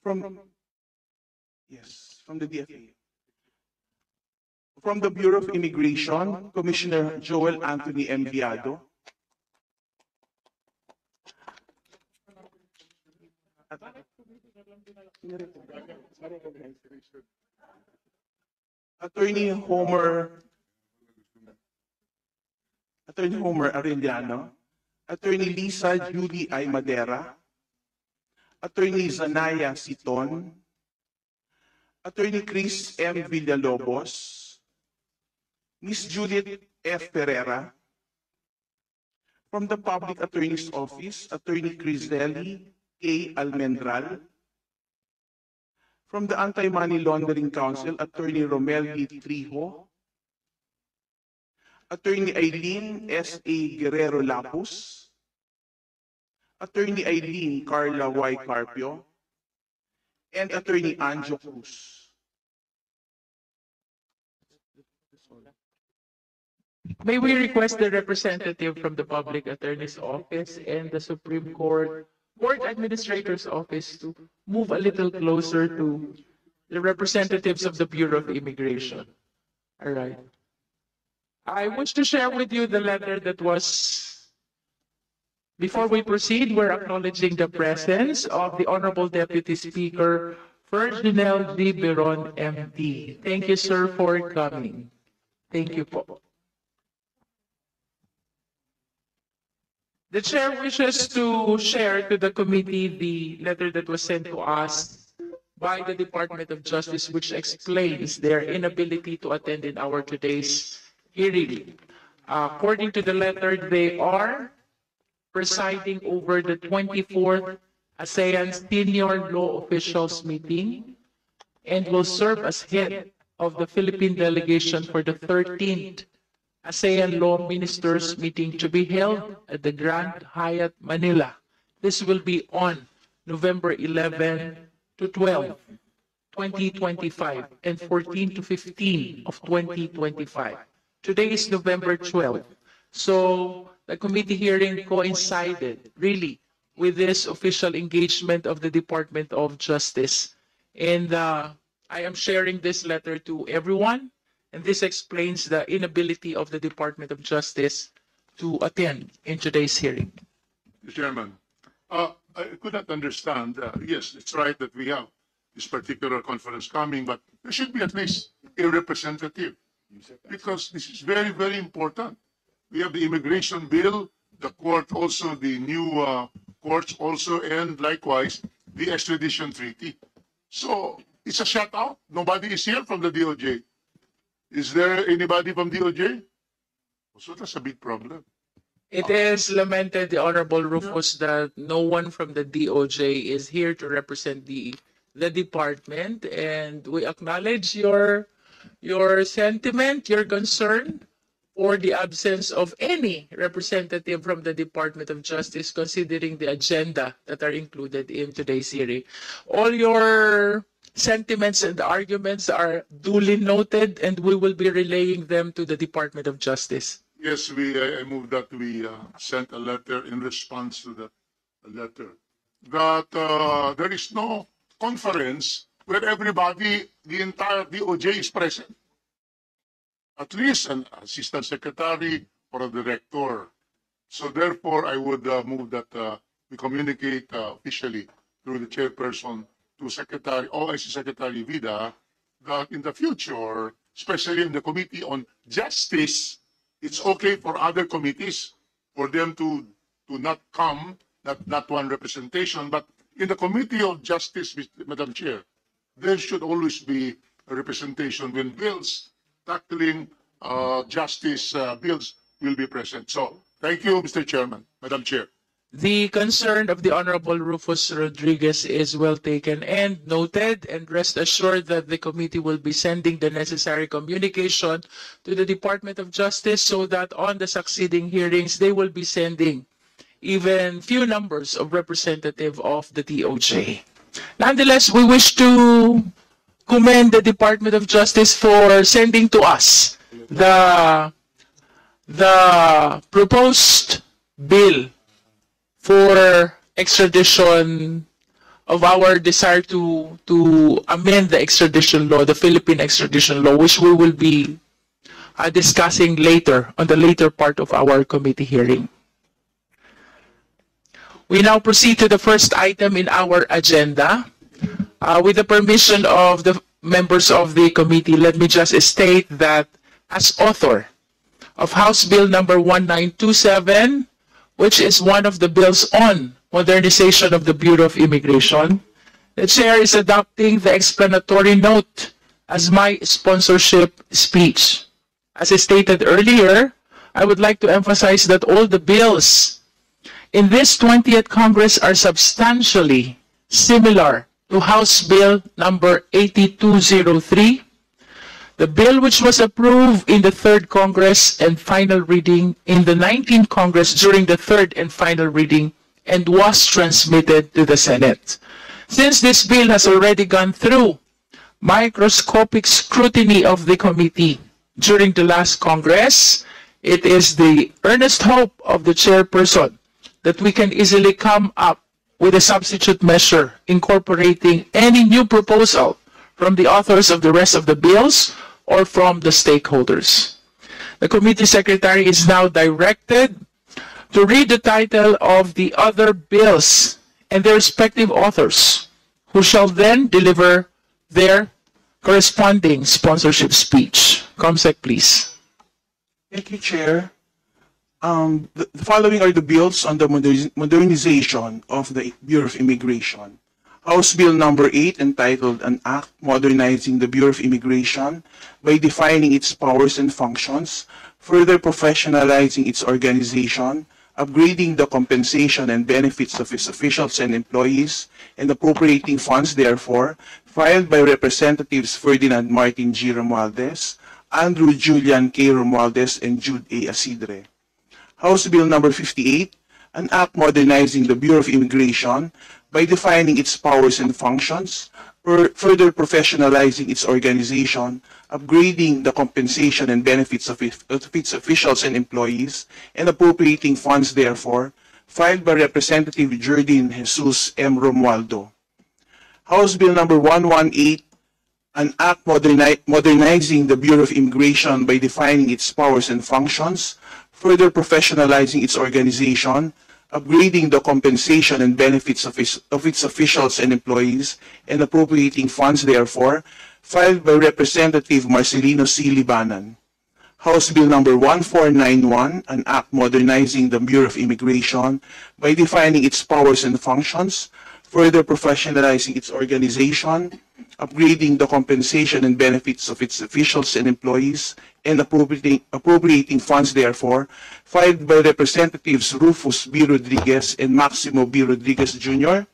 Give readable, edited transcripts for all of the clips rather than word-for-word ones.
From, yes, from the DFA. From the Bureau of Immigration, Commissioner Joel Anthony Enviado. Attorney Homer Arellano, Attorney Lisa Julie I. Madera, Attorney Zanaya Siton, Attorney Chris M. Villalobos, Ms. Juliet F. Pereira, from the Public Attorney's Office, Attorney Criselli A. Almendral, from the Anti-Money Laundering Council, Attorney Romelio Trijo, Attorney Eileen S. A. Guerrero Lapus, Attorney Eileen Carla Y. Carpio, and Attorney Anjo Cruz. May we request the representative from the Public Attorney's Office and the Supreme Court Administrator's Office to move a little closer to the representatives of the Bureau of Immigration. All right. I wish to share with you the letter that was, before we proceed, we're acknowledging the presence of the Honorable Deputy Speaker, Ferdinand D. Beron, MD. Thank you, sir, for coming. Thank you po. The chair wishes to share to the committee the letter that was sent to us by the Department of Justice, which explains their inability to attend in our today's hearing. According to the letter, they are presiding over the 24th ASEAN Senior Law Officials Meeting and will serve as head of the Philippine delegation for the 13th ASEAN Law Ministers Meeting to be held at the Grand Hyatt, Manila. This will be on November 11 to 12, 2025, and 14 to 15 of 2025. Today is November 12. So the committee hearing coincided really with this official engagement of the Department of Justice. And I am sharing this letter to everyone. And this explains the inability of the Department of Justice to attend in today's hearing. Mr. Chairman, I could not understand. Yes, it's right that we have this particular conference coming, but there should be at least a representative because this is very, very important. We have the immigration bill, the court also, the new courts also, and likewise the extradition treaty. So it's a shutout. Nobody is here from the DOJ. Is there anybody from DOJ? So that's a big problem. It is lamented, the Honorable Rufus, that no one from the DOJ is here to represent the department, and we acknowledge your sentiment, your concern for the absence of any representative from the Department of Justice, considering the agenda that are included in today's hearing. All your sentiments and arguments are duly noted, and we will be relaying them to the Department of Justice. Yes, I move that we sent a letter in response to the letter that there is no conference where everybody, the entire DOJ is present. At least an assistant secretary or a director. So therefore, I would move that we communicate officially through the chairperson to Secretary, OIC Secretary Vida, that in the future, especially in the Committee on Justice, it's okay for other committees for them to not come, not one representation, but in the Committee of Justice, Madam Chair, there should always be a representation when bills tackling justice bills will be present. So thank you, Mr. Chairman, Madam Chair. The concern of the Honorable Rufus Rodriguez is well taken and noted, and rest assured that the committee will be sending the necessary communication to the Department of Justice so that on the succeeding hearings, they will be sending even few numbers of representative of the DOJ. Nonetheless, we wish to commend the Department of Justice for sending to us the proposed bill for extradition of our desire to amend the extradition law, the Philippine extradition law, which we will be discussing later on the later part of our committee hearing. We now proceed to the first item in our agenda. With the permission of the members of the committee, let me just state that as author of House Bill number 1927, which is one of the bills on modernization of the Bureau of Immigration, the chair is adopting the explanatory note as my sponsorship speech. As I stated earlier, I would like to emphasize that all the bills in this 20th Congress are substantially similar to House Bill number 8203, the bill which was approved in the 3rd Congress and final reading in the 19th Congress during the 3rd and final reading and was transmitted to the Senate. Since this bill has already gone through microscopic scrutiny of the committee during the last Congress, it is the earnest hope of the chairperson that we can easily come up with a substitute measure incorporating any new proposal from the authors of the rest of the bills or from the stakeholders. The committee secretary is now directed to read the title of the other bills and their respective authors, who shall then deliver their corresponding sponsorship speech. Comsec, please. Thank you, Chair. The following are the bills on the modernization of the Bureau of Immigration. House Bill number 8, entitled An Act Modernizing the Bureau of Immigration by defining its powers and functions, further professionalizing its organization, upgrading the compensation and benefits of its officials and employees, and appropriating funds therefore, filed by Representatives Ferdinand Martin G. Romualdez, Andrew Julian K. Romualdez, and Jude A. Asidre. House Bill number 58, an act modernizing the Bureau of Immigration by defining its powers and functions, further professionalizing its organization, upgrading the compensation and benefits of its officials and employees, and appropriating funds therefore, filed by Representative Jerdin Jesus M. Romualdo. House Bill number 118, an act modernizing the Bureau of Immigration by defining its powers and functions, further professionalizing its organization, upgrading the compensation and benefits of its officials and employees, and appropriating funds therefore, filed by Representative Marcelino C. Libanan. House Bill number 1491, an act modernizing the Bureau of Immigration by defining its powers and functions, further professionalizing its organization, upgrading the compensation and benefits of its officials and employees, and appropriating funds therefore, filed by Representatives Rufus B. Rodriguez and Maximo B. Rodriguez Jr.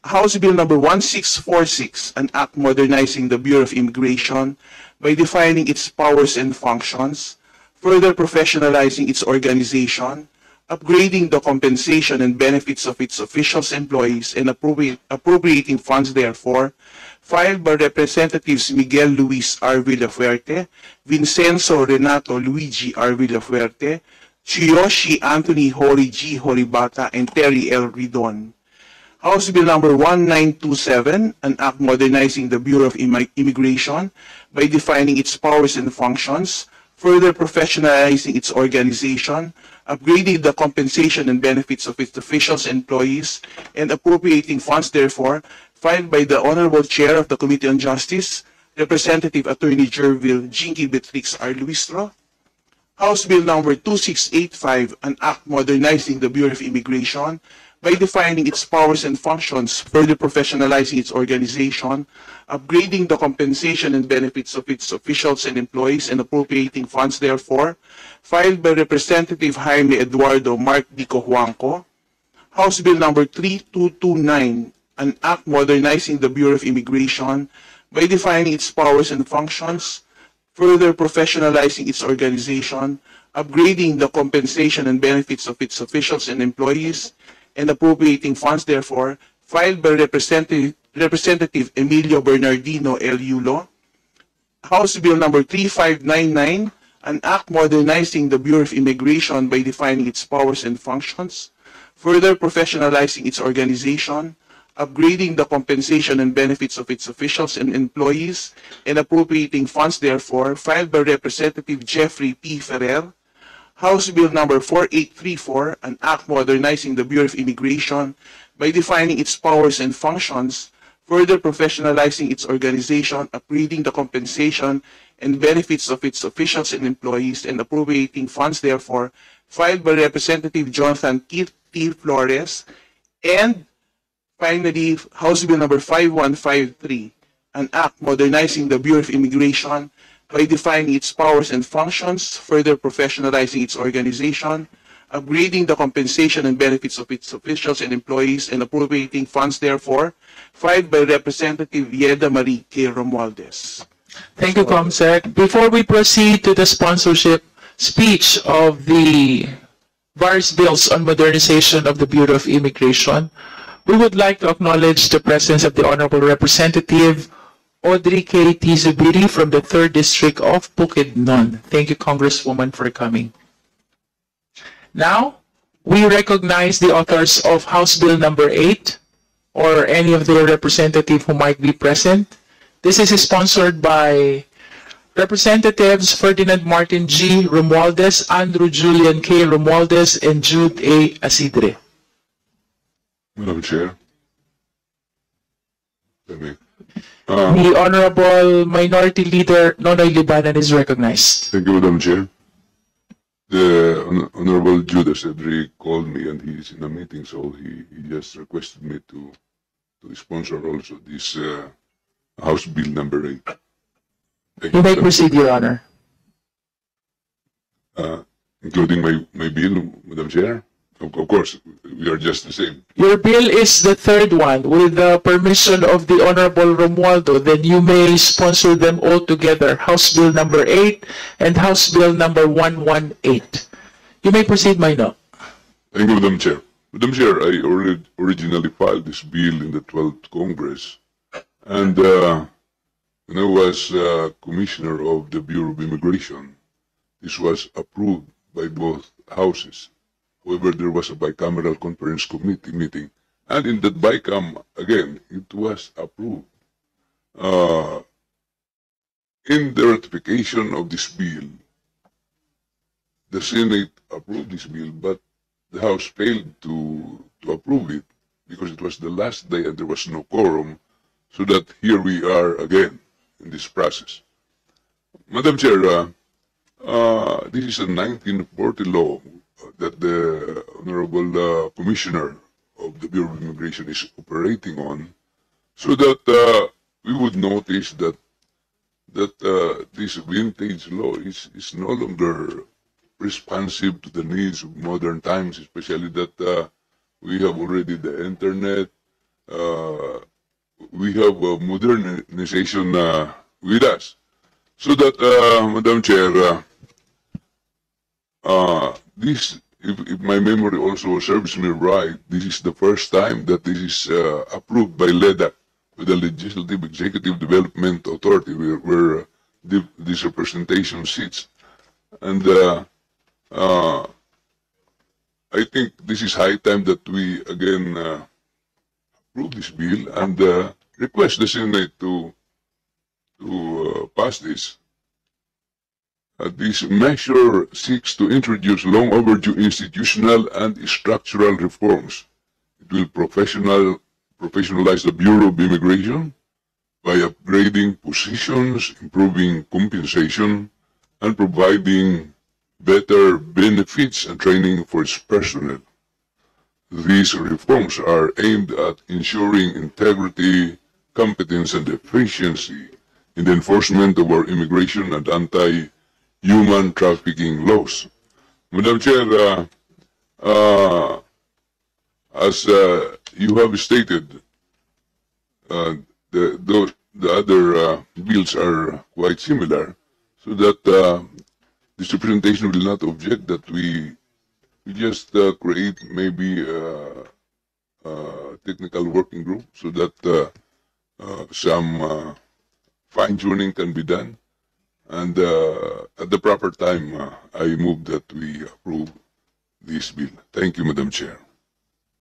House Bill number 1646, an act modernizing the Bureau of Immigration by defining its powers and functions, further professionalizing its organization, upgrading the compensation and benefits of its officials and employees, and appropriating funds therefore, filed by Representatives Miguel Luis R. Villafuerte, Vincenzo Renato Luigi R. Villafuerte, Chiyoshi Anthony Hori G. Horibata, and Terry L. Ridon. House Bill number 1927, an act modernizing the Bureau of Immigration by defining its powers and functions, further professionalizing its organization, upgrading the compensation and benefits of its officials and employees, and appropriating funds therefore, filed by the Honorable Chair of the Committee on Justice, Representative Attorney Jervil Jinky Beatrix R. Luistro. House Bill number 2685, an act modernizing the Bureau of Immigration by defining its powers and functions, further professionalizing its organization, upgrading the compensation and benefits of its officials and employees, and appropriating funds therefore, filed by Representative Jaime Eduardo Mark D. Cojuangco. House Bill number 3229, an act modernizing the Bureau of Immigration by defining its powers and functions, further professionalizing its organization, upgrading the compensation and benefits of its officials and employees, and appropriating funds therefore, filed by Representative Emilio Bernardino L. Yulo. House Bill number 3599, an act modernizing the Bureau of Immigration by defining its powers and functions, further professionalizing its organization, upgrading the compensation and benefits of its officials and employees, and appropriating funds therefore, filed by Representative Jeffrey P. Ferrer. House Bill number 4834, an act modernizing the Bureau of Immigration by defining its powers and functions, further professionalizing its organization, upgrading the compensation and benefits of its officials and employees, and appropriating funds therefore, filed by Representative Jonathan T. Flores. And finally, House Bill number 5153, an act modernizing the Bureau of Immigration by defining its powers and functions, further professionalizing its organization, upgrading the compensation and benefits of its officials and employees, and appropriating funds therefore, filed by Representative Yeda Marie K. Romualdez. Thank you, Comsec. Before we proceed to the sponsorship speech of the various bills on modernization of the Bureau of Immigration, we would like to acknowledge the presence of the Honorable Representative Audrey K. T. Zubiri from the 3rd District of Bukidnon. Thank you, Congresswoman, for coming. Now, we recognize the authors of House Bill number 8 or any of their representative who might be present. This is sponsored by Representatives Ferdinand Martin G. Romualdez, Andrew Julian K. Romualdez, and Jude A. Asidre. Madam Chair. The Honorable Minority Leader Nonoy Libanan is recognized. Thank you, Madam Chair. The Honorable Judas Cedric called me and he's in a meeting, so he just requested me to sponsor also this House Bill number 8. Thank You may Madam proceed, Your Honor. Including my bill, Madam Chair. Of course, we are just the same. Your bill is the 3rd one. With the permission of the Honorable Romualdo, then you may sponsor them all together. House Bill number 8 and House Bill number 118. You may proceed, Maino. Thank you, Madam Chair. Madam Chair, I originally filed this bill in the 12th Congress. And when I was Commissioner of the Bureau of Immigration, this was approved by both houses. However, there was a bicameral conference committee meeting, and in that bicam, again, it was approved. In the ratification of this bill, the Senate approved this bill, but the House failed to approve it because it was the last day and there was no quorum, so that here we are again in this process. Madam Chair, this is a 1940 law that the Honorable Commissioner of the Bureau of Immigration is operating on, so that we would notice that this vintage law is no longer responsive to the needs of modern times, especially that we have already the internet, we have modernization with us. So that, Madam Chair, this, if my memory also serves me right, this is the first time that this is approved by LEDA, with the Legislative Executive Development Authority, where this representation sits. And I think this is high time that we again approve this bill and request the Senate to pass this. This measure seeks to introduce long overdue institutional and structural reforms. It will professionalize the Bureau of Immigration by upgrading positions, improving compensation, and providing better benefits and training for its personnel. These reforms are aimed at ensuring integrity, competence, and efficiency in the enforcement of our immigration and anti-human trafficking laws. Madam Chair, as you have stated, the other bills are quite similar, so that this representation will not object that we just create maybe a technical working group so that some fine-tuning can be done. And at the proper time, I move that we approve this bill. Thank you, Madam Chair.